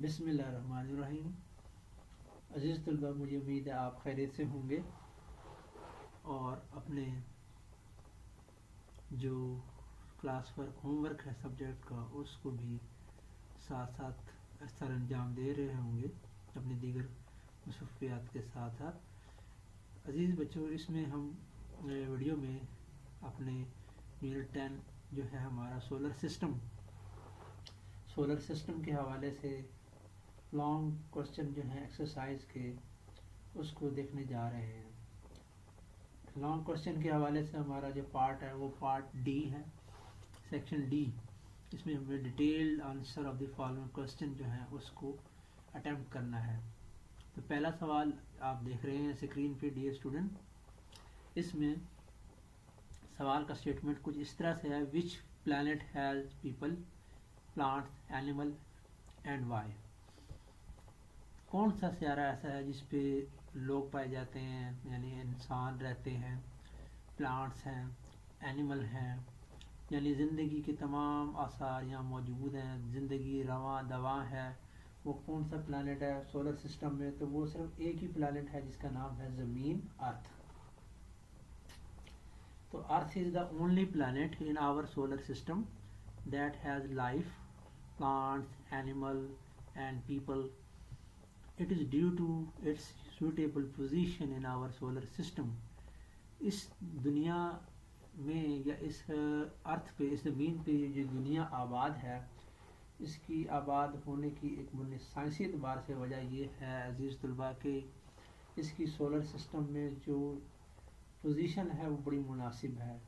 بسم اللہ الرحمن الرحیم. عزیز طلبہ، مجھے امید ہے آپ خیریت سے ہوں گے اور اپنے جو کلاس ورک ہوم ورک ہے سبجیکٹ کا اس کو بھی ساتھ ساتھ سر انجام دے رہے ہوں گے اپنی دیگر مصروفیات کے ساتھ ساتھ. عزیز بچوں، اس میں ہم ویڈیو میں اپنے یونٹ 10 جو ہے ہمارا سولر سسٹم کے حوالے سے لانگ کوشچن جو ہیں ایکسرسائز کے اس کو دیکھنے جا رہے ہیں. لانگ کوشچن کے حوالے سے ہمارا جو پارٹ ہے وہ پارٹ ڈی ہے، سیکشن ڈی. اس میں ہمیں detailed answer of the following question جو ہیں اس کو اٹیمپٹ کرنا ہے. تو پہلا سوال آپ دیکھ رہے ہیں اسکرین پہ ڈیئر اسٹوڈنٹ. اس میں سوال کا اسٹیٹمنٹ کچھ اس طرح سے ہے: which plant has people, plants, animal and why. کون سا سیارہ ایسا ہے جس پہ لوگ پائے جاتے ہیں، یعنی انسان رہتے ہیں، پلانٹس ہیں، اینیمل ہیں، یعنی زندگی کے تمام آثار یہاں موجود ہیں، زندگی رواں دواں ہے. وہ کون سا پلانٹ ہے سولر سسٹم میں؟ تو وہ صرف ایک ہی پلانٹ ہے جس کا نام ہے زمین، ارتھ. تو earth is the only plant in our solar system that has life, plants, animal and people. It is due to its suitable position in our solar system. اس دنیا میں یا اس ارتھ پہ، اس زمین پہ جو دنیا آباد ہے، اس کی آباد ہونے کی ایک سائنسی اعتبار سے وجہ یہ ہے عزیز طلباء کہ اس کی سولر سسٹم میں جو پوزیشن ہے وہ بڑی مناسب ہے.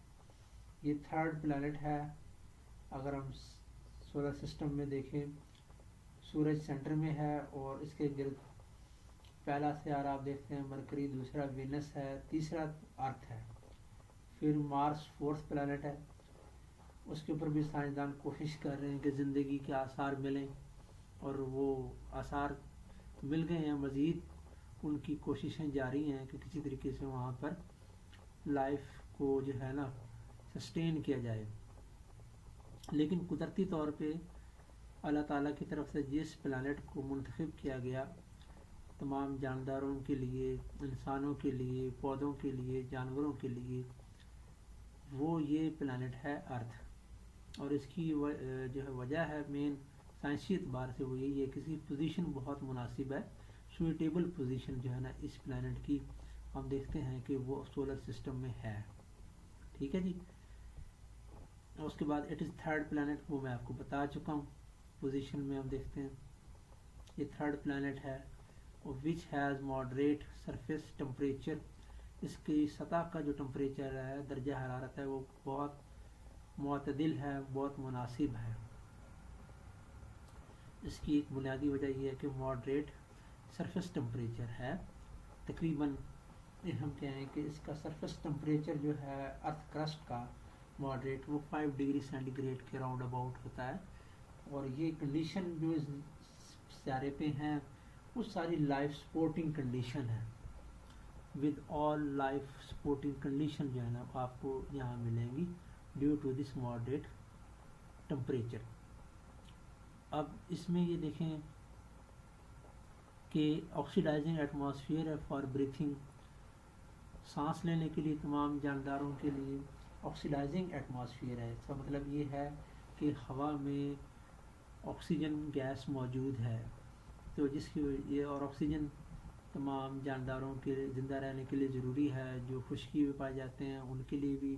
یہ تھرڈ پلانٹ ہے. اگر ہم سولر سسٹم میں دیکھیں، سورج سینٹر میں ہے اور اس کے گرد پہلا سیارہ آپ دیکھتے ہیں مرکری، دوسرا وینس ہے، تیسرا ارتھ ہے. پھر مارس فورتھ پلانٹ ہے. اس کے اوپر بھی سائنسدان کوشش کر رہے ہیں کہ زندگی کے آثار ملیں، اور وہ آثار مل گئے ہیں. مزید ان کی کوششیں جاری ہیں کہ کسی طریقے سے وہاں پر لائف کو جو ہے نا سسٹین کیا جائے. لیکن قدرتی طور پہ اللہ تعالیٰ کی طرف سے جس پلانٹ کو منتخب کیا گیا تمام جانداروں کے لیے، انسانوں کے لیے، پودوں کے لیے، جانوروں کے لیے، وہ یہ پلانٹ ہے ارتھ. اور اس کی جو ہے وجہ ہے مین سائنسی اعتبار سے وہ یہی ہے کہ اس کی پوزیشن بہت مناسب ہے. سویٹیبل پوزیشن جو ہے نا اس پلانٹ کی ہم دیکھتے ہیں کہ وہ سولر سسٹم میں ہے. ٹھیک ہے جی. اس کے بعد اٹ از تھرڈ پلانٹ، وہ میں آپ کو بتا چکا ہوں. پوزیشن میں ہم دیکھتے ہیں یہ تھرڈ پلانٹ ہے. Which has moderate surface temperature. اس کی سطح کا جو ٹمپریچر ہے، درجہ حرارت ہے، وہ بہت معتدل ہے، بہت مناسب ہے. اس کی ایک بنیادی وجہ یہ ہے کہ ماڈریٹ سرفیس ٹمپریچر ہے. تقریباً ہم کہیں کہ اس کا سرفیس ٹمپریچر جو ہے ارتھ کرسٹ کا ماڈریٹ وہ 5 ڈگری سینٹی گریڈ کے راؤنڈ اباؤٹ ہوتا ہے. اور یہ کنڈیشن جو اس سیارے پہ ہیں وہ ساری لائف سپورٹنگ کنڈیشن ہے. With all life supporting condition جو ہے نا آپ کو یہاں ملیں گی due to this moderate temperature. اب اس میں یہ دیکھیں کہ آکسیڈائزنگ ایٹماسفیئر ہے فار بریتھنگ. سانس لینے کے لیے تمام جانداروں کے لیے آکسیڈائزنگ ایٹماسفیئر ہے. اس کا مطلب یہ ہے کہ ہوا میں آکسیجن گیس موجود ہے، تو جس کی یہ اور آکسیجن تمام جانداروں کے زندہ رہنے کے لیے ضروری ہے. جو خشکی میں پائے جاتے ہیں ان کے لیے بھی،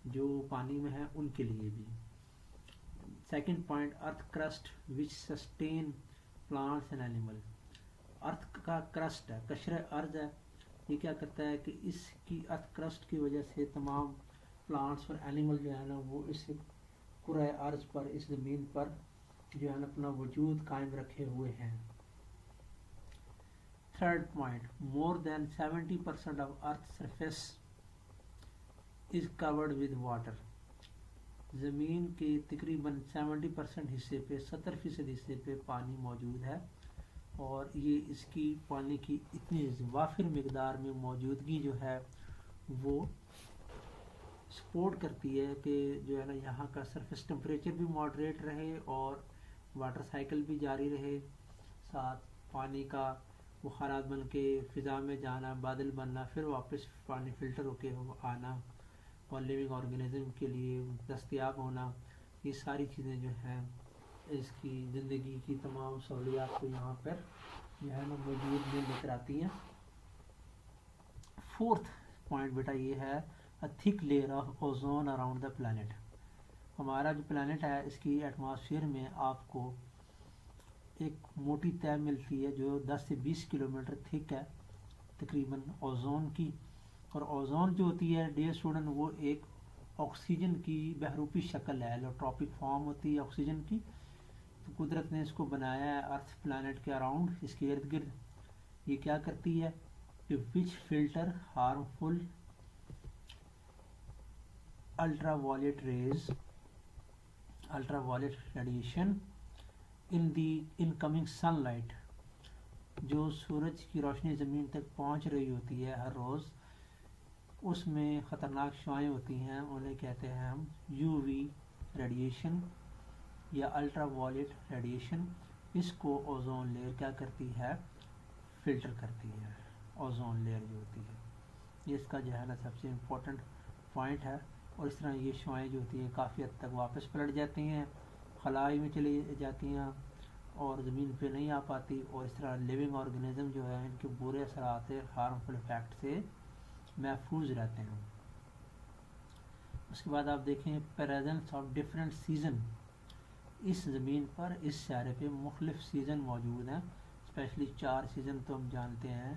جو پانی میں ہیں ان کے لیے بھی. Second point, earth crust which sustain plants and animal. Earth کا کرسٹ ہے، قشر ارض ہے، یہ کیا کرتا ہے کہ اس کی ارتھ کرسٹ کی وجہ سے تمام پلانٹس اور اینیمل جو ہے نا وہ اس کرۂ ارض پر، اس زمین پر جو ہے نا اپنا وجود قائم رکھے ہوئے ہیں. Third point, more than 70% of earth surface is covered with water. زمین کے تقریباً 70% حصے پہ، 70% حصے پہ پانی موجود ہے. اور یہ اس کی پانی کی اتنی وافر مقدار میں موجودگی جو ہے وہ سپورٹ کرتی ہے کہ جو ہے نا یہاں کا سرفیس ٹمپریچر بھی ماڈریٹ رہے اور واٹر سائیکل بھی جاری رہے. ساتھ پانی کا بخارات بن کے فضا میں جانا، بادل بننا، پھر واپس پانی فلٹر ہو کے آنا اور لیونگ آرگنزم کے لیے دستیاب ہونا، یہ ساری چیزیں جو ہیں اس کی زندگی کی تمام سہولیات کو یہاں پر جو ہے نا موجود میں لے کر آتی ہیں۔ فورتھ پوائنٹ بیٹا یہ ہے a thick layer of ozone around the planet. ہمارا جو پلانٹ ہے اس کی ایٹماسفیئر میں آپ کو ایک موٹی تہ ملتی ہے جو 10 سے 20 کلومیٹر تھک ہے تقریباً اوزون کی، اور اوزون جو ہوتی ہے ڈیئر اسٹوڈنٹ وہ ایک آکسیجن کی بہروپی شکل ہے، ایلوٹروپک فارم ہوتی ہے آکسیجن کی۔ تو قدرت نے اس کو بنایا ہے ارتھ پلانٹ کے اراؤنڈ، اس کے ارد گرد۔ یہ کیا کرتی ہے کہ which filter harmful ultra violet rays, ultra violet radiation in the incoming sun light, جو سورج کی روشنی زمین تک پہنچ رہی ہوتی ہے ہر روز، اس میں خطرناک شعاعیں ہوتی ہیں، انہیں کہتے ہیں ہم یو وی ریڈیشن یا الٹرا وائلٹ ریڈیشن۔ اس کو اوزون لیئر کیا کرتی ہے، فلٹر کرتی ہے، اوزون لیئر جو ہوتی ہے یہ اس کا جو ہے نا سب سے امپورٹنٹ پوائنٹ ہے۔ اور اس طرح یہ شعاعیں جو ہوتی ہیں کافی حد تک واپس پلٹ جاتی ہیں، خلائی میں چلی جاتی ہیں اور زمین پہ نہیں آ پاتی، اور اس طرح لیونگ آرگنزم جو ہے ان کے برے اثرات سے، ہارمفل افیکٹ سے محفوظ رہتے ہیں۔ اس کے بعد آپ دیکھیں پریزنس آف ڈفرینٹ سیزن، اس زمین پر اس سیارے پہ مختلف سیزن موجود ہیں، اسپیشلی 4 سیزن تو ہم جانتے ہیں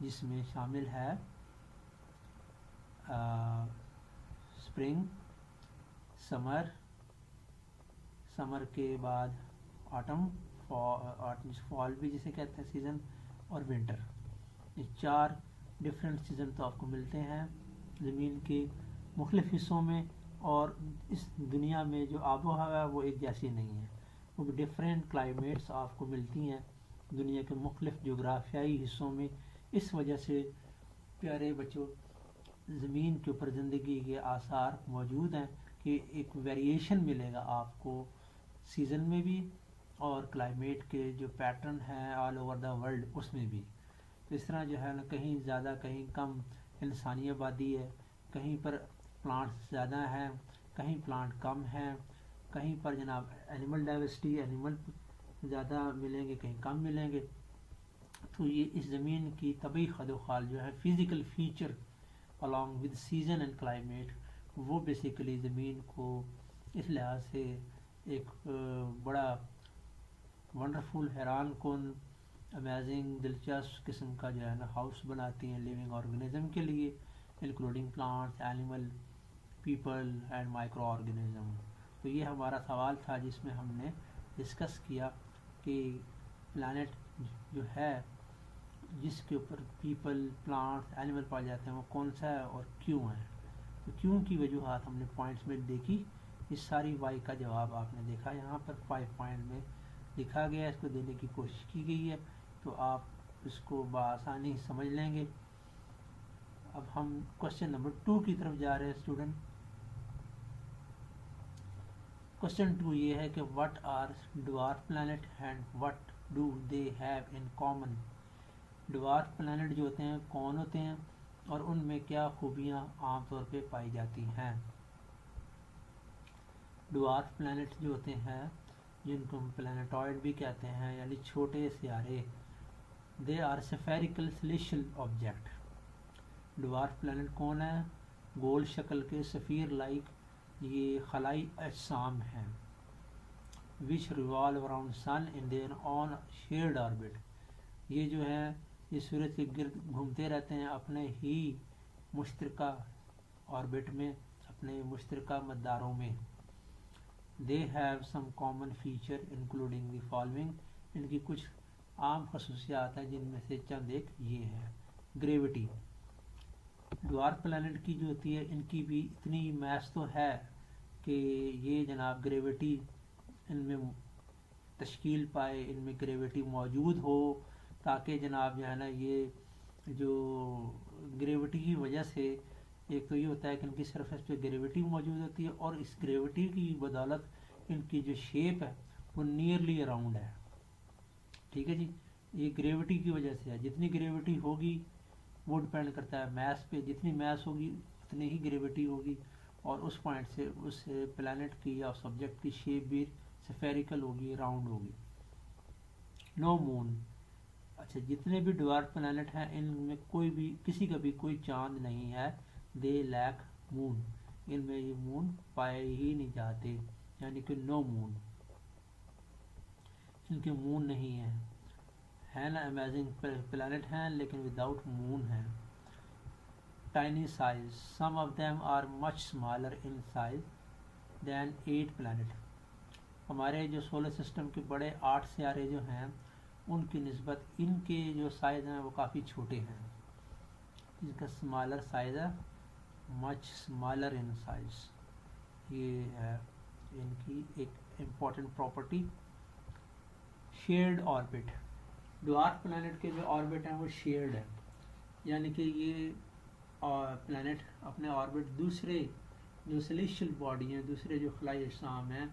جس میں شامل ہے اسپرنگ، سمر، سمر کے بعد آٹم، فال بھی جسے کہتے ہیں سیزن، اور ونٹر۔ یہ 4 ڈفرینٹ سیزن تو آپ کو ملتے ہیں زمین کے مختلف حصوں میں، اور اس دنیا میں جو آب و ہوا ہے وہ ایک جیسی نہیں ہے، وہ ڈفرینٹ کلائمیٹس آپ کو ملتی ہیں دنیا کے مختلف جغرافیائی حصوں میں۔ اس وجہ سے پیارے بچوں زمین کے اوپر زندگی کے آثار موجود ہیں کہ ایک ویریشن ملے گا آپ کو سیزن میں بھی، اور کلائمیٹ کے جو پیٹرن ہیں آل اوور دا ورلڈ اس میں بھی۔ تو اس طرح جو ہے نا کہیں زیادہ کہیں کم انسانی آبادی ہے، کہیں پر پلانٹس زیادہ ہیں، کہیں پلانٹ کم ہیں، کہیں پر جناب اینیمل ڈائیورسٹی، اینیمل زیادہ ملیں گے کہیں کم ملیں گے۔ تو یہ اس زمین کی طبعی خد و خال جو ہے physical feature along with season and climate، وہ بیسیکلی زمین کو اس لحاظ سے ایک بڑا ونڈرفل، حیران کن، امیزنگ، دلچسپ قسم کا جو ہے نا ہاؤس بناتی ہیں لیونگ آرگنزم کے لیے، including plants, animal, people and micro organism. تو یہ ہمارا سوال تھا جس میں ہم نے ڈسکس کیا کہ پلانٹ جو ہے جس کے اوپر پیپل، پلانٹس، اینیمل پائے جاتے ہیں وہ کون سا ہے اور کیوں ہے۔ تو کیوں کی وجوہات ہم نے پوائنٹس میں دیکھی، اس ساری وائی کا جواب آپ نے دیکھا یہاں پر 5 پوائنٹ میں لکھا گیا ہے، اس کو دینے کی کوشش کی گئی ہے، تو آپ اس کو بآسانی سمجھ لیں گے۔ اب ہم کوشچن نمبر 2 کی طرف جا رہے ہیں اسٹوڈنٹ۔ کوشچن 2 یہ ہے کہ what are dwarf planet and what do they have in common۔ Dwarf planet جو ہوتے ہیں کون ہوتے ہیں اور ان میں کیا خوبیاں عام طور پہ پائی جاتی ہیں۔ ڈوارف پلانٹ جو ہوتے ہیں جن کو ہم پلانٹوائڈ بھی کہتے ہیں یعنی چھوٹے سیارے، they are spherical celestial object. Dwarf plant کون ہے، گول شکل کے سفیر لائک یہ خلائی اجسام ہیں، which revolve around sun in their own shared orbit۔ یہ جو ہے یہ سورج کے گرد گھومتے رہتے ہیں اپنے ہی مشترکہ آربٹ میں، اپنے مشترکہ مداروں میں۔ they have some common feature including the following، ان کی کچھ عام خصوصیات ہیں جن میں سے چند ایک یہ ہے۔ گریوٹی، ڈوارف پلانٹ کی جو ہوتی ہے ان کی بھی اتنی میس تو ہے کہ یہ جناب گریوٹی ان میں تشکیل پائے، ان میں گریوٹی موجود ہو، تاکہ جناب جو ہے نا یہ جو گریوٹی کی وجہ سے ایک تو یہ ہوتا ہے کہ ان کی سرفیس پہ گریوٹی موجود ہوتی ہے، اور اس گریوٹی کی بدولت ان کی جو شیپ ہے وہ نیئرلی راؤنڈ ہے، ٹھیک ہے جی. یہ گریوٹی کی وجہ سے ہے. جتنی گریوٹی ہوگی وہ ڈپینڈ کرتا ہے میس پہ. جتنی میس ہوگی اتنی ہی گریوٹی ہوگی, اور اس پوائنٹ سے اس پلانٹ کی یا سبجیکٹ کی شیپ بھی سفیریکل ہوگی, راؤنڈ ہوگی. نو مون. اچھا, جتنے بھی ڈوارف پلانٹ ہیں ان میں کوئی بھی کسی کا بھی کوئی چاند نہیں ہے. دے لیک مون. ان میں یہ مون پائے ہی نہیں جاتے, یعنی کہ نو مون, ان کے مون نہیں ہیں. ہے نا امیزنگ پلانٹ ہیں لیکن وداؤٹ مون ہیں. Tiny size. Some of them are much smaller in size than 8 planet. ہمارے جو سولر سسٹم کے بڑے 8 سیارے جو ہیں ان کی نسبت ان کے جو سائز ہیں وہ کافی چھوٹے ہیں. ان کا اسمالر سائز ہے, مچ اسمالر ان سائز. یہ ہے ان کی ایک important property. Shared orbit. Dwarf planet کے جو آربٹ ہیں وہ شیئرڈ ہے, یعنی کہ یہ پلانٹ اپنے آربٹ دوسرے جو سیلیشل باڈی ہیں, دوسرے جو خلائی اجسام ہیں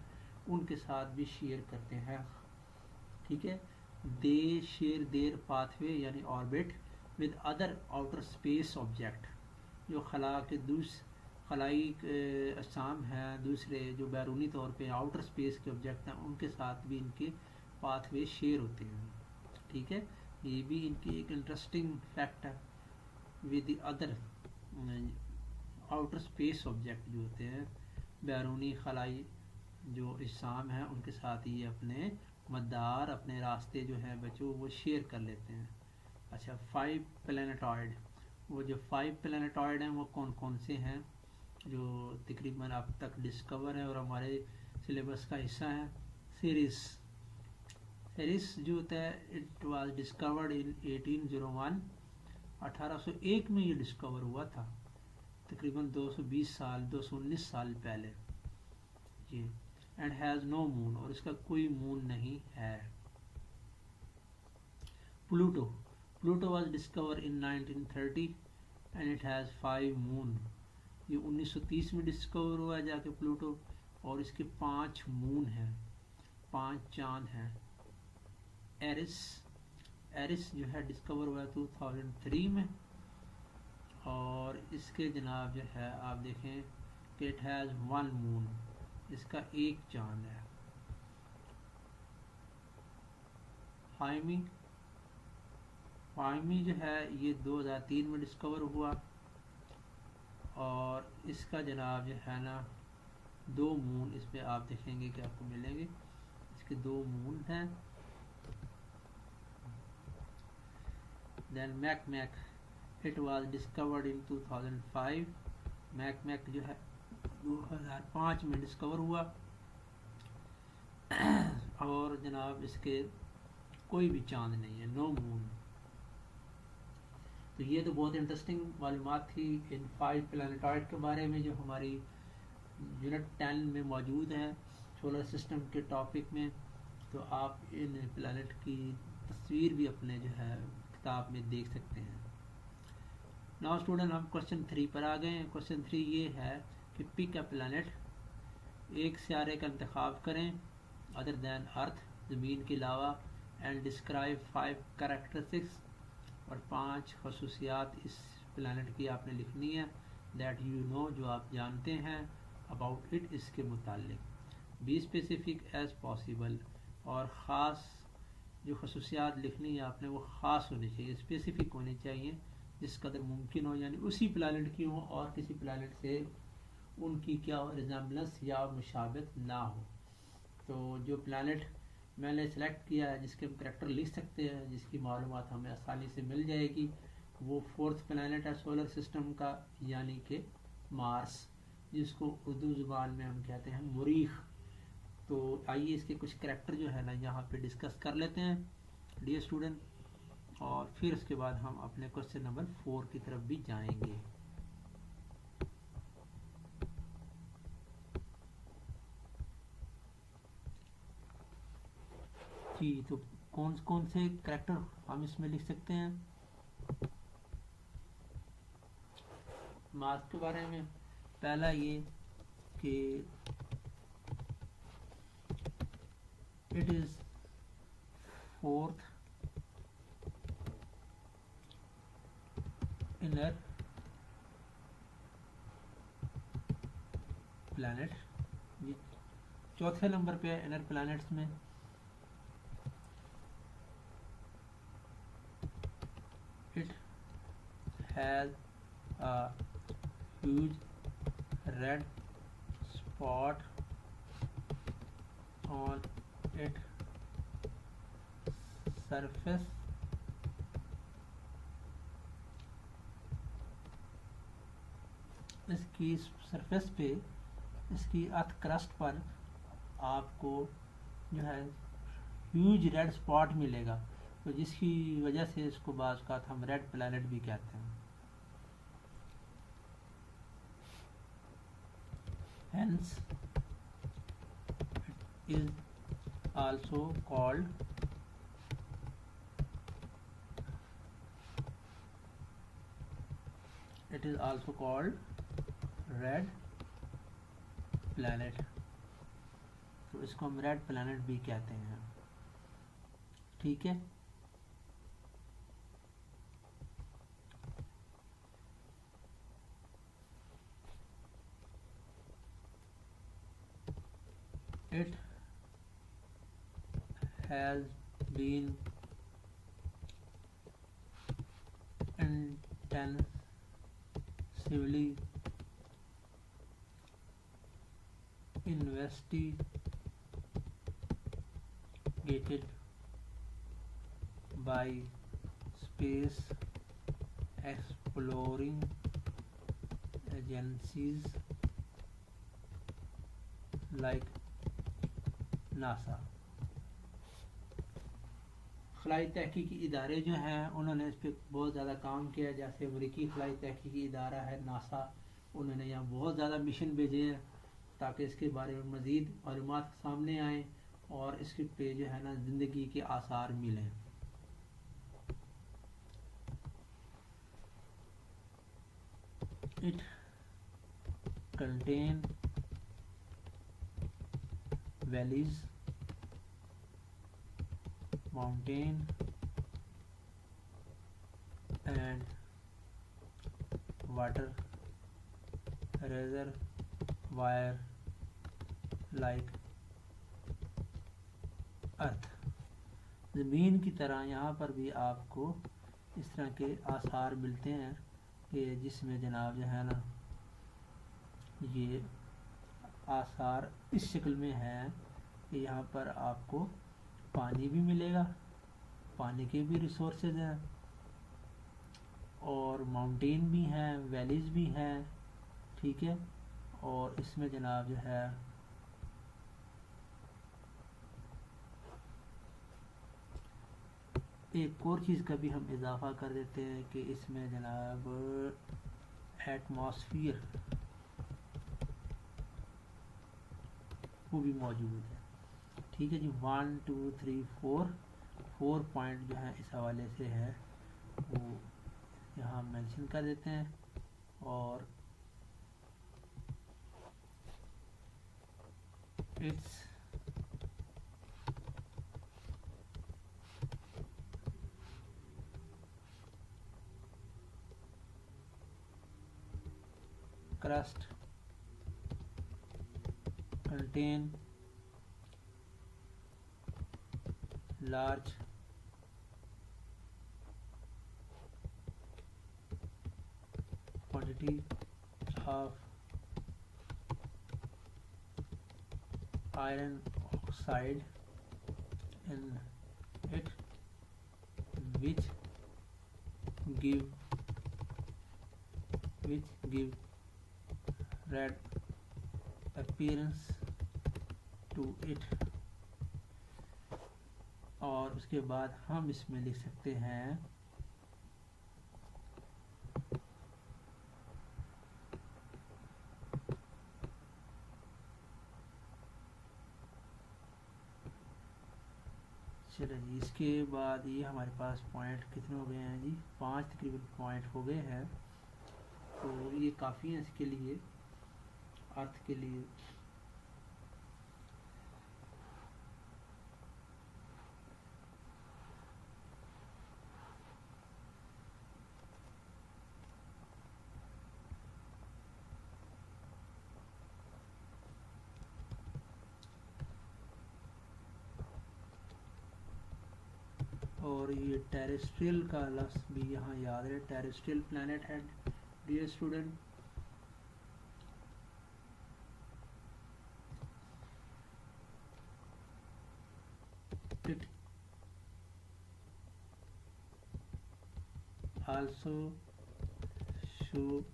ان کے ساتھ بھی شیئر کرتے ہیں. ٹھیک ہے. They share their path way یعنی orbit with other outer space object. جو خلا کے خلائی اجسام ہیں دوسرے جو بیرونی طور پہ آؤٹر اسپیس کے آبجیکٹ ہیں ان کے ساتھ بھی ان کے پاتھ وے شیئر ہوتے ہیں. ٹھیک ہے. یہ بھی ان کی ایک انٹرسٹنگ فیکٹ ہے. With the other outer space object جو ہوتے ہیں بیرونی خلائی جو اجسام ہیں ان کے ساتھ یہ اپنے مدار اپنے راستے جو ہیں بچوں وہ شیئر کر لیتے ہیں. اچھا, 5 پلانٹوائڈ. وہ جو 5 پلانٹوائڈ ہیں وہ کون کون سے ہیں جو تقریباً اب تک ڈسکور ہیں اور ہمارے سلیبس کا حصہ ہیں؟ سیریس جو ہوتا ہے اٹ واز ڈسکورڈ ان 1801. 1801 میں یہ ڈسکور ہوا تھا, تقریباً 219 سال پہلے. جی. اینڈ ہیز نو مون. اور اس کا کوئی مون نہیں ہے. Pluto was discover in 1930 and it has 5 مون. یہ 1930 میں ڈسکور ہوا جا کے پلوٹو, اور اس کے 5 مون ہیں, 5 چاند ہیں. ایرس جو ہے ڈسکور ہوا 2003 میں, اور اس کے جناب جو ہے آپ دیکھیں کہ اٹ ہیز 1 مون. اس کا ایک چاند ہے. ہائمی جو ہے یہ 2003 میں ڈسکور ہوا, اور اس کا جناب جو ہے نا 2 مون اس پہ آپ دیکھیں گے کہ آپ کو ملیں گے. اس کے 2 مون ہیں. Then Make it was discovered in 2005. Make جو ہے 2005 میں ڈسکور ہوا, اور جناب اس کے کوئی بھی چاند نہیں ہے, نو مون. تو یہ تو بہت انٹرسٹنگ معلومات تھی ان 5 پلانٹوائڈ کے بارے میں جو ہماری یونٹ 10 میں موجود ہیں سولر سسٹم کے ٹاپک میں. تو آپ ان پلانٹ کی تصویر بھی اپنے جو ہے کتاب میں دیکھ سکتے ہیں. ناؤ اسٹوڈنٹ ہم کوشچن 3 پر آ گئے ہیں. کوشچن 3 یہ ہے کہ پک اے پلانٹ. ایک سیارے کا انتخاب کریں ادر دین ارتھ, زمین کے علاوہ, اینڈ ڈسکرائب 5 کریکٹرسٹکس. اور 5 خصوصیات اس پلانٹ کی آپ نے لکھنی ہے. دیٹ یو نو جو آپ جانتے ہیں اباؤٹ اٹ اس کے متعلق. Be specific as possible. اور خاص جو خصوصیات لکھنی ہے آپ نے وہ خاص ہونی چاہیے, اسپیسیفک ہونی چاہیے جس قدر ممکن ہو, یعنی اسی پلانٹ کی ہو اور کسی پلانٹ سے ان کی کیا ریزمبلنس یا مشابہت نہ ہو. تو جو پلانٹ میں نے سلیکٹ کیا ہے جس کے ہم کریکٹر لکھ سکتے ہیں, جس کی معلومات ہمیں آسانی سے مل جائے گی, وہ 4th پلانٹ ہے سولر سسٹم کا, یعنی کہ مارس, جس کو اردو زبان میں ہم کہتے ہیں مریخ. تو آئیے اس کے کچھ کریکٹر جو ہے نا یہاں پہ ڈسکس کر لیتے ہیں ڈیئر اسٹوڈنٹ, اور پھر اس کے بعد ہم اپنے کوشچن نمبر 4 کی طرف بھی جائیں گے. جی, تو کون سے کریکٹر ہم اس میں لکھ سکتے ہیں مارس کے بارے میں؟ پہلا یہ کہ it is 4th inner planet. یہ چوتھے نمبر پہ ہے inner planets میں. It has a huge red spot on its surface. اس کی سرفیس پہ، اس کی ارتھ کرسٹ پر آپ کو جو ہے ہیوج ریڈ اسپاٹ ملے گا، تو جس کی وجہ سے اس کو بعض اوقات ہم ریڈ پلانٹ بھی کہتے ہیں. Hence it is also called red planet. تو اس کو ہم ریڈ پلانٹ بھی کہتے ہیں. ٹھیک ہے. It has been intensively investigated by space exploring agencies like NASA. خلائی تحقیقی ادارے جو ہیں انہوں نے اس پہ بہت زیادہ کام کیا. جیسے امریکی خلائی تحقیقی ادارہ ہے ناسا، انہوں نے یہاں بہت زیادہ مشن بھیجے ہیں تاکہ اس کے بارے میں مزید معلومات سامنے آئیں اور اس کے پہ جو ہے نا زندگی کے آثار ملیں. It contain valleys, mountain and water reservoir like earth. زمین کی طرح یہاں پر بھی آپ کو اس طرح کے آثار ملتے ہیں کہ جس میں جناب جو ہے نا یہ آثار اس شکل میں ہیں کہ یہاں پر آپ کو پانی بھی ملے گا، پانی کے بھی ریسورسز ہیں، اور ماؤنٹین بھی ہیں، ویلیز بھی ہیں. ٹھیک ہے. اور اس میں جناب جو ہے ایک اور چیز کا بھی ہم اضافہ کر دیتے ہیں کہ اس میں جناب ایٹماسفیئر وہ بھی موجود ہے. ٹھیک ہے جی. 1 2 3 4 پوائنٹ جو ہیں اس حوالے سے ہے وہ یہاں مینشن کر دیتے ہیں. اور it's crust contain large quantity of iron oxide in it, which give red appearance to it. اور اس کے بعد ہم اس میں لکھ سکتے ہیں چلیں جی. اس کے بعد یہ ہمارے پاس پوائنٹ کتنے ہو گئے ہیں جی؟ 5 تقریباً پوائنٹ ہو گئے ہیں. تو یہ کافی ہیں اس کے لیے، ارتھ کے لیے. اور یہ ٹیریسٹریل کا لفظ بھی یہاں یاد رہے، ٹیریسٹریل پلانٹ ہے dear student. It also show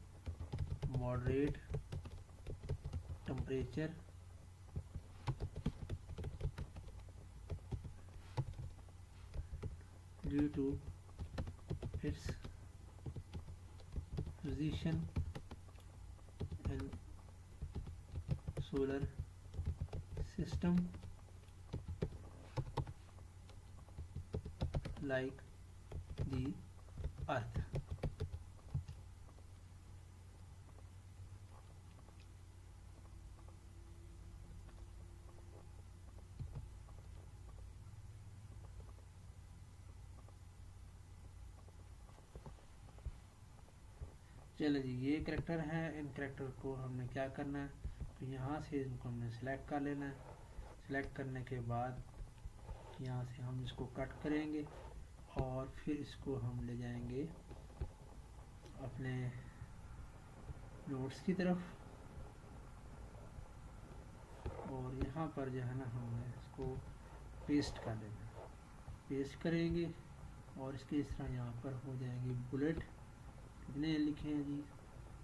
moderate temperature due to its position in solar system like the earth. چلو جی، یہ کریکٹر ہے. ان کریکٹر کو ہم نے کیا کرنا ہے، تو یہاں سے ان کو ہم نے سلیکٹ کر لینا ہے. سلیکٹ کرنے کے بعد یہاں سے ہم اس کو کٹ کریں گے اور پھر اس کو ہم لے جائیں گے اپنے نوٹس کی طرف، اور یہاں پر جو ہے نا ہم نے اس کو پیسٹ کر لینا. پیسٹ کریں گے اور اس کے اس طرح یہاں پر ہو جائیں گے بلٹ. کتنے لکھے ہیں جی،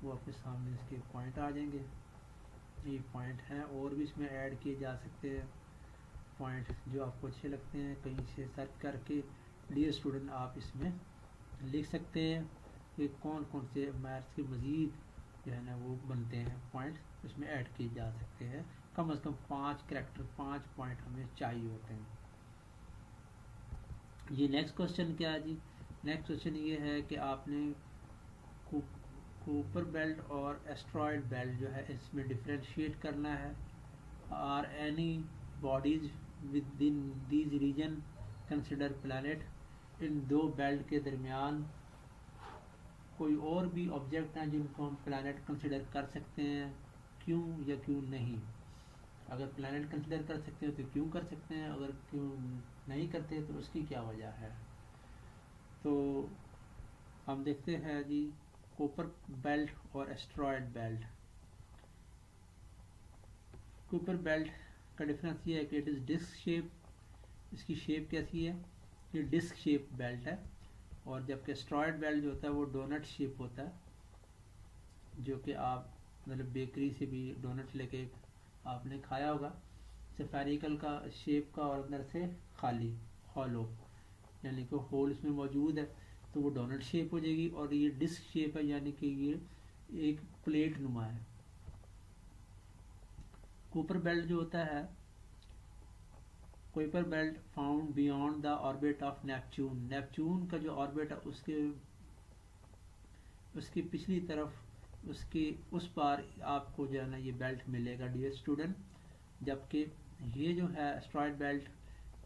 وہ آپ کے سامنے اس کے پوائنٹ آ جائیں گے. یہ پوائنٹ ہیں، اور بھی اس میں ایڈ کیے جا سکتے ہیں پوائنٹ جو آپ کو اچھے لگتے ہیں. کہیں سے سرچ کر کے ڈیئر اسٹوڈنٹ آپ اس میں لکھ سکتے ہیں کہ کون کون سے میتھس کے مزید جو ہے نا وہ بنتے ہیں پوائنٹ اس میں ایڈ کیے جا سکتے ہیں. کم از کم 5 کریکٹر 5 پوائنٹ ہمیں چاہیے ہوتے ہیں. یہ نیکسٹ کوشچن کیا ہے جی، نیکسٹ کوشچن یہ ہے کہ آپ نے کوپر بیلٹ اور ایسٹرائڈ بیلٹ جو ہے اس میں ڈفرینشیٹ کرنا ہے. Are any bodies with in these region consider planet. ان دو بیلٹ کے درمیان کوئی اور بھی آبجیکٹ ہیں جن کو ہم پلانٹ کنسیڈر کر سکتے ہیں، کیوں یا کیوں نہیں. اگر پلانٹ کنسیڈر کر سکتے ہیں تو کیوں کر سکتے ہیں، اگر کیوں نہیں کرتے تو اس کی کیا وجہ ہے. تو ہم دیکھتے ہیں جی کوپر بیلٹ اور ایسٹرائڈ بیلٹ. کوپر بیلٹ کا ڈفرینس یہ ہے کہ اٹ از ڈسک شیپ. اس کی شیپ کیسی ہے، یہ ڈسک شیپ بیلٹ ہے. اور جبکہ ایسٹرائڈ بیلٹ جو ہوتا ہے وہ ڈونٹ شیپ ہوتا ہے، جو کہ آپ مطلب بیکری سے بھی ڈونٹ لے کے آپ نے کھایا ہوگا. سفیریکل کا شیپ کا اور اندر سے خالی ہالو، یعنی کہ ہول اس میں موجود ہے تو وہ ڈونٹ شیپ ہو جائے گی. اور یہ ڈسک شیپ ہے یعنی کہ یہ ایک پلیٹ نما ہے. کوپر بیلٹ جو ہوتا ہے، Kuiper belt found beyond the orbit of Neptune. Neptune کا جو آربٹ ہے اس کی پچھلی طرف اس پار آپ کو جو ہے نا یہ بیلٹ ملے گا ڈیئر اسٹوڈنٹ. جبکہ یہ جو ہے اسٹرائڈ بیلٹ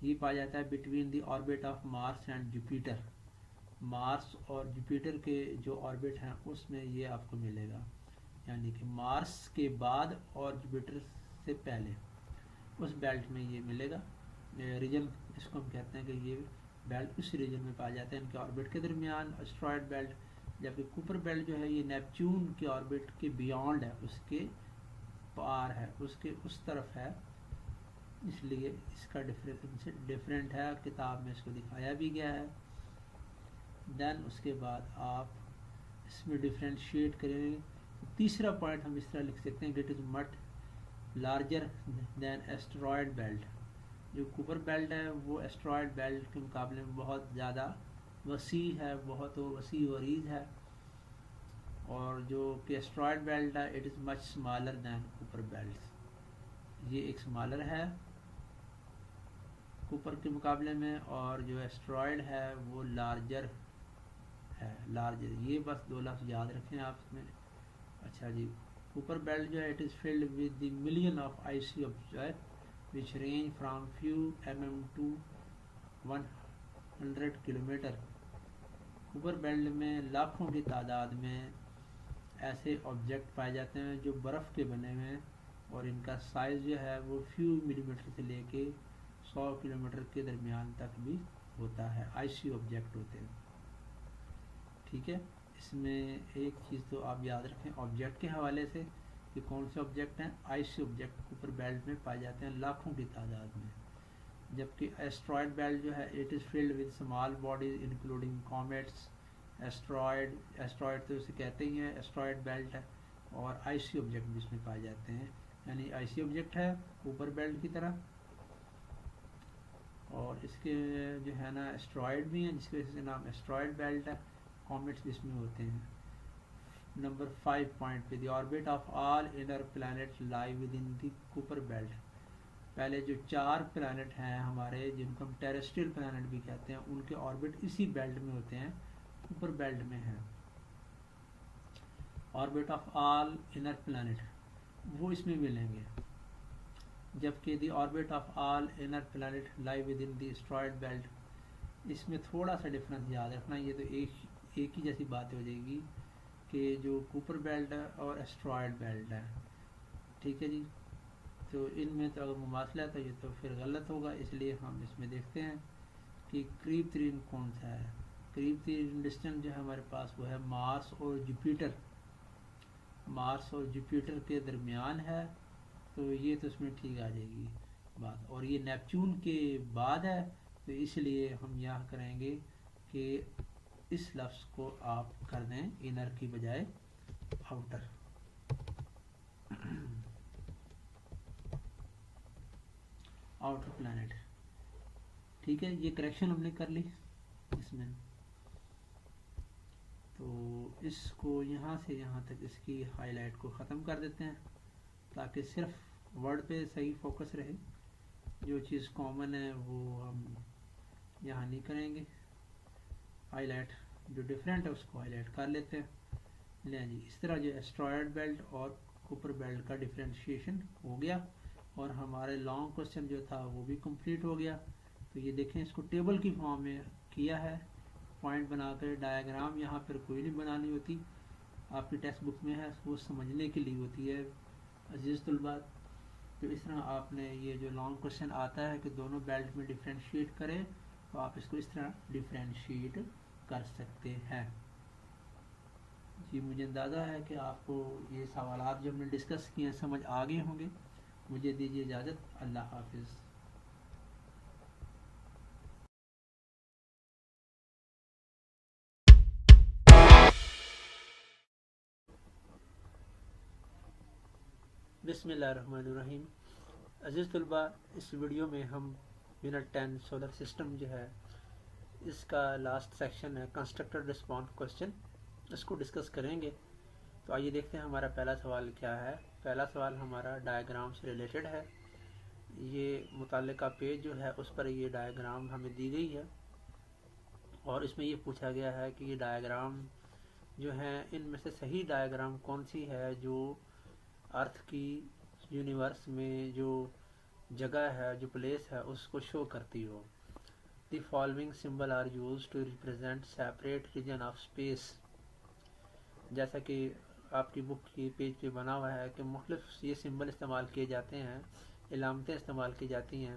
یہ پایا جاتا ہے between the orbit of Mars and Jupiter. Mars اور جوپیٹر کے جو آربٹ ہیں اس میں یہ آپ کو ملے گا، یعنی کہ مارس کے بعد اور جوپیٹر سے پہلے اس بیلٹ میں یہ ملے گا. ریجن اس کو ہم کہتے ہیں کہ یہ بیلٹ اس ریجن میں پایا جاتا ہے ان کے آربٹ کے درمیان اسٹرائڈ بیلٹ. جبکہ کوپر بیلٹ جو ہے یہ نیپچون کے آربٹ کے بیونڈ ہے، اس کے پار ہے، اس کے اس طرف ہے، اس لیے اس کا ڈفرینٹ ہے. کتاب میں اس کو دکھایا بھی گیا ہے. دین اس کے بعد آپ اس میں ڈفرینشیٹ کریں گے. تیسرا پوائنٹ ہم اس طرح لکھ سکتے ہیں کہ اٹ از مٹ لارجر دین ایسٹرائڈ بیلٹ. جو کوپر بیلٹ ہے وہ ایسٹرائڈ بیلٹ کے مقابلے میں بہت زیادہ وسیع ہے، بہت وسیع و عریض ہے. اور جو کہ ایسٹرائڈ بیلٹ ہے it is much smaller than Kuiper belt. یہ ایک اسمالر ہے کوپر کے مقابلے میں، اور جو ایسٹرائڈ ہے وہ لارجر ہے. لارجر، یہ بس 2 لفظ یاد رکھیں آپ اس میں. اچھا جی، کوپر بیلٹ جو ہے it is filled with the million of icy object which range from few mm to 100 kilometre. Kuiper belt میں لاکھوں کی تعداد میں ایسے آبجیکٹ پائے جاتے ہیں جو برف کے بنے ہوئے ہیں، اور ان کا سائز جو ہے وہ فیو ملی میٹر سے لے کے 100 کلومیٹر کے درمیان تک بھی ہوتا ہے, ICU آبجیکٹ ہوتے ہیں. ٹھیک ہے, اس میں ایک چیز تو آپ یاد رکھیں آبجیکٹ کے حوالے سے کہ کون سے آبجیکٹ ہیں. ICU آبجیکٹ کوپر بیلٹ میں پائے جاتے ہیں لاکھوں کی تعداد میں, جبکہ ایسٹرائڈ بیلٹ جو ہے it is filled with small bodies including comets. Asteroid تو اسے کہتے ہی ہیں, ایسٹرائڈ بیلٹ ہے, اور ICU آبجیکٹ بھی اس میں پائے جاتے ہیں. یعنی ICU آبجیکٹ ہے کوپر بیلٹ کی طرح, اور اس کے جو ہے نا ایسٹرائڈ بھی ہیں جس کی وجہ سے نام ایسٹرائڈ بیلٹ ہے. کامٹس بھی اس میں ہوتے ہیں. نمبر 5 پوائنٹ پہ the orbit of all inner plant lie within the Kuiper belt. پہلے جو 4 پلانٹ ہیں ہمارے جن کو ہم ٹیریسٹریل پلانٹ بھی کہتے ہیں, ان کے آربٹ اسی بیلٹ میں ہوتے ہیں, کوپر بیلٹ میں ہیں. Orbit of all inner plant وہ اس میں ملیں گے, جبکہ the orbit of all inner plant lie within the asteroid belt. اس میں تھوڑا سا ڈفرنس یاد رکھنا, یہ تو ایک ہی جیسی بات ہو جائے گی کہ جو کوپر بیلٹ ہے اور اسٹرائڈ بیلٹ ہے. ٹھیک ہے جی, تو ان میں تو اگر مماثلہ ہے تو یہ تو پھر غلط ہوگا, اس لیے ہم اس میں دیکھتے ہیں کہ قریب ترین کون سا ہے. قریب ترین ڈسٹینس جو ہے ہمارے پاس وہ ہے مارس اور جوپیٹر. مارس اور جوپیٹر کے درمیان ہے, تو یہ تو اس میں ٹھیک آ جائے گی بات. اور یہ نیپچون کے بعد ہے, تو اس لیے ہم یہاں کریں گے کہ اس لفظ کو آپ کر دیں انر کی بجائے آؤٹر. Outer plant. ٹھیک ہے, یہ کریکشن ہم نے کر لی اس میں. تو اس کو یہاں سے یہاں تک اس کی ہائی لائٹ کو ختم کر دیتے ہیں تاکہ صرف ورڈ پہ صحیح فوکس رہے. جو چیز کامن ہے وہ ہم یہاں نہیں کریں گے. ہائی لائٹ جو ڈفرینٹ ہے اس کو ہائی لائٹ کر لیتے ہیں. لیں جی, اس طرح جو اسٹرائڈ بیلٹ اور کوپر بیلٹ کا ڈفرینشیشن ہو گیا, اور ہمارے لانگ کوسچن جو تھا وہ بھی کمپلیٹ ہو گیا. تو یہ دیکھیں اس کو ٹیبل کی فارم میں کیا ہے, پوائنٹ بنا کر. ڈائیگرام یہاں پر کوئی نہیں بنانی ہوتی, آپ کی ٹیکسٹ بک میں ہے, وہ سمجھنے کے لیے ہوتی ہے عزیز طلباء. تو اس طرح آپ نے یہ جو لانگ کوسچن آتا ہے کہ دونوں بیلٹ میں ڈفرینشیٹ کریں, تو آپ اس کو اس طرح ڈفرینشیٹ کر سکتے ہیں. جی, مجھے اندازہ ہے کہ آپ کو یہ سوالات جو ہم نے ڈسکس کیے ہیں سمجھ آ گئے ہوں گے. مجھے دیجیے اجازت. اللہ حافظ. بسم اللہ الرحمن الرحیم. عزیز طلباء, اس ویڈیو میں ہم یونٹ 10 سولر سسٹم جو ہے اس کا لاسٹ سیکشن ہے کنسٹرکٹر رسپانس کوسچن, اس کو ڈسکس کریں گے. تو آئیے دیکھتے ہیں ہمارا پہلا سوال کیا ہے. پہلا سوال ہمارا ڈائیگرام سے ریلیٹڈ ہے. یہ متعلقہ پیج جو ہے اس پر یہ ڈائیگرام ہمیں دی گئی ہے, اور اس میں یہ پوچھا گیا ہے کہ یہ ڈائیگرام جو ہیں ان میں سے صحیح ڈائیگرام کون سی ہے جو ارتھ کی یونیورس میں جو جگہ ہے, جو پلیس ہے, اس کو شو کرتی ہو. The following symbol are use to represent separate region of space. جیسا کہ آپ کی بک کی پیج پہ بنا ہوا ہے کہ مختلف یہ سمبل استعمال کیے جاتے ہیں, علامتیں استعمال کی جاتی ہیں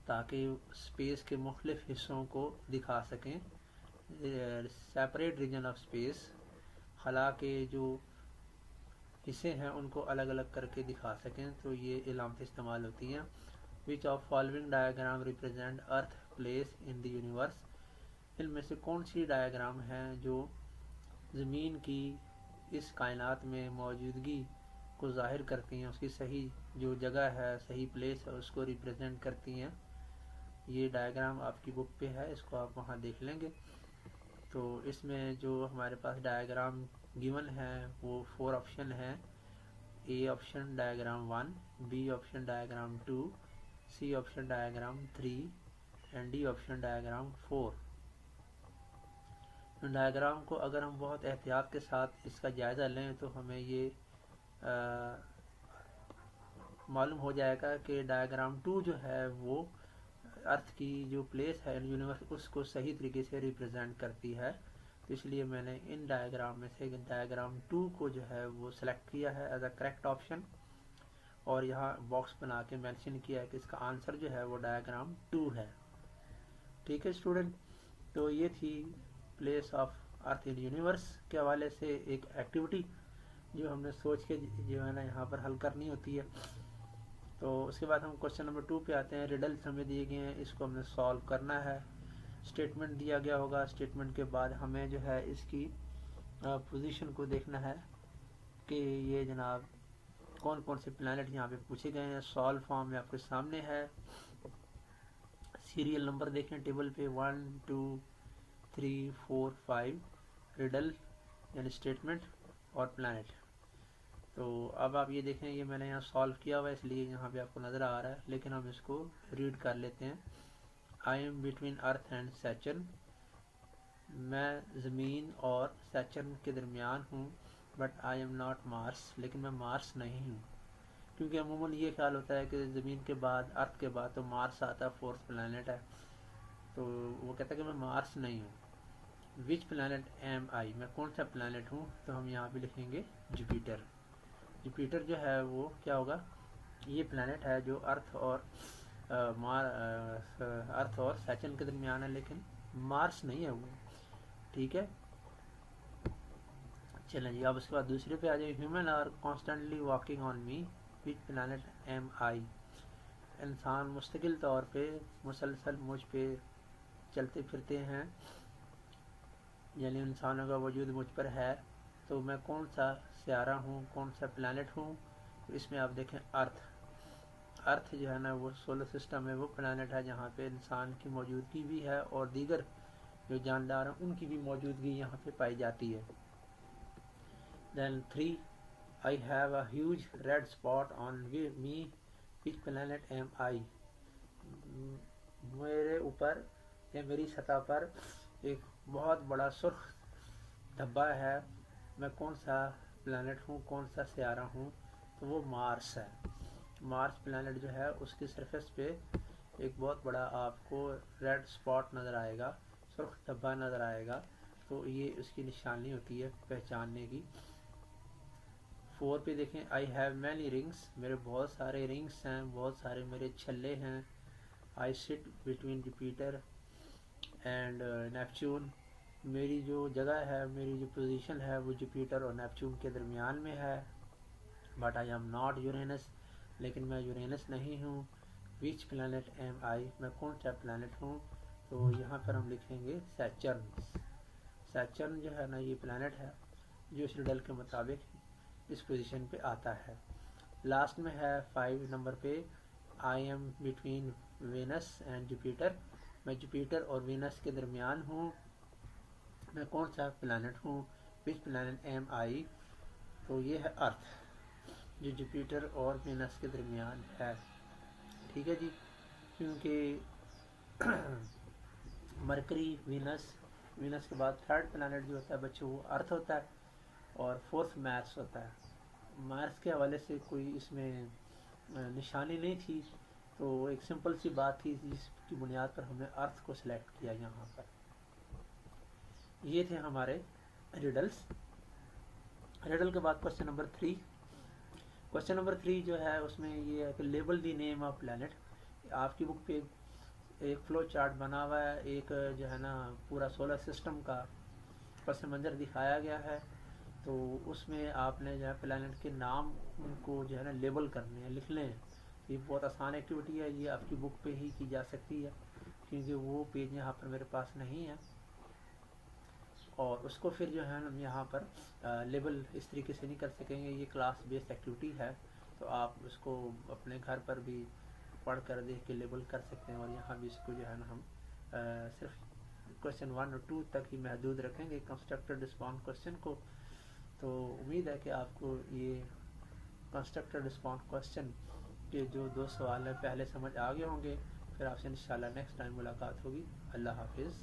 تاکہ اسپیس کے مختلف حصوں کو دکھا سکیں. سیپریٹ ریجن آف اسپیس, خلا کے جو حصے ہیں ان کو الگ الگ کر کے دکھا سکیں, تو یہ علامتیں استعمال ہوتی ہیں. Which of following diagram represent earth place in the universe. ان میں سے کون سی ڈائیگرام ہیں جو زمین کی اس کائنات میں موجودگی کو ظاہر کرتی ہیں, اس کی صحیح جو جگہ ہے, صحیح پلیس ہے, اس کو ریپرزینٹ کرتی ہیں. یہ ڈائیگرام آپ کی بک پہ ہے, اس کو آپ وہاں دیکھ لیں گے. تو اس میں جو ہمارے پاس ڈائیگرام گیون ہیں وہ 4 آپشن ہیں. A option diagram 1, B option diagram 2, C option diagram 3 and D option diagram 4. Diagram کو اگر ہم بہت احتیاط کے ساتھ اس کا جائزہ لیں تو ہمیں یہ معلوم ہو جائے گا کہ ڈائیگرام 2 جو ہے وہ ارتھ کی جو پلیس ہے یونیورس, اس کو صحیح طریقے سے ریپرزینٹ کرتی ہے. تو اس لیے میں نے ان ڈائیگرام میں سے ڈائیگرام 2 کو جو ہے وہ سلیکٹ کیا ہے ایز اے کریکٹ آپشن, اور یہاں باکس بنا کے مینشن کیا ہے کہ اس کا آنسر جو ہے وہ ڈائیگرام 2 ہے. ٹھیک ہے اسٹوڈنٹ، تو یہ تھی place of earth in universe کے حوالے سے ایک ایکٹیویٹی جو ہم نے سوچ کے جو ہے نا یہاں پر حل کرنی ہوتی ہے. تو اس کے بعد ہم کوشچن نمبر 2 پہ آتے ہیں. ریڈلس ہمیں دیے گئے ہیں، اس کو ہم نے سالو کرنا ہے. اسٹیٹمنٹ دیا گیا ہوگا، اسٹیٹمنٹ کے بعد ہمیں جو ہے اس کی پوزیشن کو دیکھنا ہے کہ یہ جناب کون کون سے پلانٹ یہاں پہ پوچھے گئے ہیں. سالو فارم میں آپ کے سامنے ہے. سیریل نمبر دیکھیں ٹیبل پہ 1 2 3 4 5 ریڈل یعنی اسٹیٹمنٹ اور پلانٹ. تو اب آپ یہ دیکھیں، یہ میں نے یہاں سالو کیا ہوا ہے اس لیے یہاں پہ آپ کو نظر آ رہا ہے، لیکن ہم اس کو ریڈ کر لیتے ہیں. I am between earth and Saturn, میں زمین اور سیچرن کے درمیان ہوں. But I am not Mars, لیکن میں مارس نہیں ہوں. کیونکہ عموماً یہ خیال ہوتا ہے کہ زمین کے بعد ارتھ کے بعد تو مارس آتا ہے، فورتھ پلانٹ ہے. تو وہ کہتا ہے کہ میں مارس نہیں ہوں. وچ پلانٹ ایم آئی، میں کون سا پلانٹ ہوں؟ تو ہم یہاں پہ لکھیں گے جوپیٹر. جوپیٹر جو ہے وہ کیا ہوگا؟ یہ پلانٹ ہے جو ارتھ اور سیچرن کے درمیان ہے، لیکن مارس نہیں ہے وہ. ٹھیک ہے، چلیں جی. اب اس کے بعد دوسرے پہ آ جائے. Human are constantly walking on me, which plant am I, انسان مستقل طور پہ مسلسل مجھ پہ چلتے پھرتے ہیں، یعنی انسانوں کا وجود مجھ پر ہے. تو میں کون سا سیارہ ہوں، کون سا پلانٹ ہوں؟ تو اس میں آپ دیکھیں ارتھ. ارتھ جو ہے نا وہ سولر سسٹم میں وہ پلانٹ ہے جہاں پہ انسان کی موجودگی بھی ہے اور دیگر جو جاندار ہیں ان کی بھی موجودگی یہاں پہ پائی جاتی ہے. Then 3, I have a huge red spot on me, which planet am I؟ میرے اوپر یا میری سطح پر ایک بہت بڑا سرخ دھبا ہے، میں کون سا پلانٹ ہوں، کون سا سیارہ ہوں؟ تو وہ مارس ہے. مارس پلانٹ جو ہے اس کی سرفیس پہ ایک بہت بڑا آپ کو ریڈ اسپاٹ نظر آئے گا، سرخ دھبا نظر آئے گا. تو یہ اس کی نشانی ہوتی ہے پہچاننے کی. 4 پہ دیکھیں. آئی ہیو مینی رنگس، میرے بہت سارے رنگس ہیں، بہت سارے میرے چھلے ہیں. آئی سٹ بٹوین جوپیٹر اینڈ نیپچون، میری جو جگہ ہے، میری جو پوزیشن ہے وہ جوپیٹر اور نیپچون کے درمیان میں ہے. بٹ آئی ایم ناٹ یورینس، لیکن میں یورینس نہیں ہوں. وچ پلانٹ ایم آئی، میں کون سا پلانٹ ہوں؟ تو یہاں پر ہم لکھیں گے سیچرن. سیچرن جو ہے نا یہ پلانٹ ہے جو اس ریڈل کے مطابق اس پوزیشن پہ آتا ہے. لاسٹ میں ہے 5 نمبر پہ. I am between Venus and Jupiter, میں جوپیٹر اور وینس کے درمیان ہوں. میں کون سا پلانٹ ہوں؟ Which plant am I? تو یہ ہے ارتھ جو جوپیٹر اور وینس کے درمیان ہے. ٹھیک ہے جی، کیونکہ مرکری، وینس کے بعد تھرڈ پلانٹ جو ہوتا ہے بچوں وہ ارتھ ہوتا ہے اور فورتھ مارس ہوتا ہے. مارس کے حوالے سے کوئی اس میں نشانی نہیں تھی، تو ایک سمپل سی بات تھی جس کی بنیاد پر ہم نے ارتھ کو سلیکٹ کیا یہاں پر. یہ تھے ہمارے ریڈلس. ریڈل کے بعد کوشچن نمبر 3. کوشچن نمبر 3 جو ہے اس میں یہ ہے کہ label the name of planet. آپ کی بک پہ ایک فلو چارٹ بنا ہوا ہے، ایک جو ہے نا پورا سولر سسٹم کا پس منظر دکھایا گیا ہے. تو اس میں آپ نے جو ہے پلانٹ کے نام کو جو ہے نا لیبل کرنے ہیں، لکھ لیں. یہ بہت آسان ایکٹیویٹی ہے، یہ آپ کی بک پہ ہی کی جا سکتی ہے کیونکہ وہ پیج یہاں پر میرے پاس نہیں ہے. اور اس کو پھر جو ہے ہم یہاں پر لیبل اس طریقے سے نہیں کر سکیں گے، یہ کلاس بیس ایکٹیویٹی ہے. تو آپ اس کو اپنے گھر پر بھی پڑھ کر دیکھ کے لیبل کر سکتے ہیں، اور یہاں بھی اس کو جو ہے نا ہم صرف کوشچن 1 اور 2 تک ہی محدود رکھیں گے کنسٹرکٹیو رسپانس کوشچن کو. تو امید ہے کہ آپ کو یہ کنسٹرکٹیو رسپانس کوشچن کے جو 2 سوال ہیں پہلے سمجھ آ گئے ہوں گے. پھر آپ سے انشاءاللہ نیکسٹ ٹائم ملاقات ہوگی. اللہ حافظ.